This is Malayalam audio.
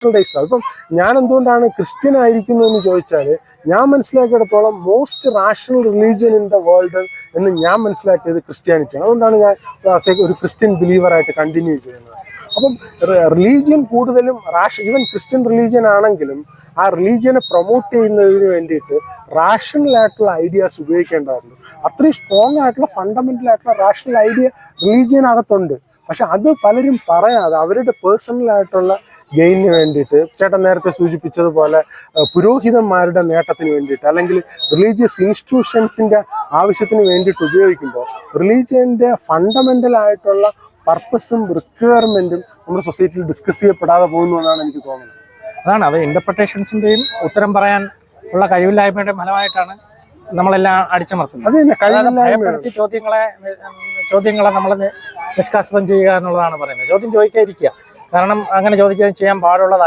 റാഷണലൈസ്ഡ്. ഇപ്പം ഞാൻ എന്തുകൊണ്ടാണ് ക്രിസ്ത്യൻ ആയിരിക്കുന്നു എന്ന് ചോദിച്ചാൽ, ഞാൻ മനസ്സിലാക്കിയിടത്തോളം most rational religion in the world എന്ന് ഞാൻ മനസ്സിലാക്കിയത് ക്രിസ്ത്യാനിറ്റിയാണ്. അതുകൊണ്ടാണ് ഞാൻ ഒരു ക്രിസ്ത്യൻ ബിലീവറായിട്ട് കണ്ടിന്യൂ ചെയ്യുന്നത്. അപ്പം റിലീജിയൻ കൂടുതലും ഈവൻ ക്രിസ്ത്യൻ റിലീജിയൻ ആണെങ്കിലും ആ റിലീജിയനെ പ്രൊമോട്ട് ചെയ്യുന്നതിന് വേണ്ടിയിട്ട് റാഷണൽ ആയിട്ടുള്ള ഐഡിയാസ് ഉപയോഗിക്കേണ്ടതായിരുന്നു. അത്രയും സ്ട്രോങ് ആയിട്ടുള്ള ഫണ്ടമെന്റൽ ആയിട്ടുള്ള റാഷണൽ ഐഡിയ റിലീജിയനകത്തുണ്ട്. പക്ഷെ അത് പലരും പറയാതെ അവരുടെ പേഴ്സണൽ ആയിട്ടുള്ള ഗെയിനിന് വേണ്ടിയിട്ട്, ചേട്ടൻ നേരത്തെ സൂചിപ്പിച്ചതുപോലെ പുരോഹിതന്മാരുടെ നേട്ടത്തിന് വേണ്ടിയിട്ട് അല്ലെങ്കിൽ റിലീജിയസ് ഇൻസ്റ്റിറ്റ്യൂഷൻസിന്റെ ആവശ്യത്തിന് വേണ്ടിയിട്ട് ഉപയോഗിക്കുമ്പോൾ റിലീജിയന്റെ ഫണ്ടമെന്റൽ ആയിട്ടുള്ള പർപ്പസും റിക്വയർമെന്റും നമ്മുടെ സൊസൈറ്റിയിൽ ഡിസ്കസ് ചെയ്യപ്പെടാതെ പോകുന്നു എന്നാണ് എനിക്ക് തോന്നുന്നത്. അതാണ് അത് ഇന്റർപ്രിട്ടേഷൻസിന്റെയും ഉത്തരം പറയാൻ ഉള്ള കഴിവില്ലായ്മയുടെ ഫലമായിട്ടാണ് നമ്മളെല്ലാം അടിച്ചമർത്തുന്നത്. അത് തന്നെ ഭയപ്പെടുത്തി ചോദ്യങ്ങളെ നമ്മൾ നിഷ്കാസനം ചെയ്യുക എന്നുള്ളതാണ് പറയുന്നത്. ചോദ്യം ചോദിക്കാതിരിക്കുക. കാരണം അങ്ങനെ ചോദിക്കാൻ ചെയ്യാൻ പാടുള്ളതല്ല.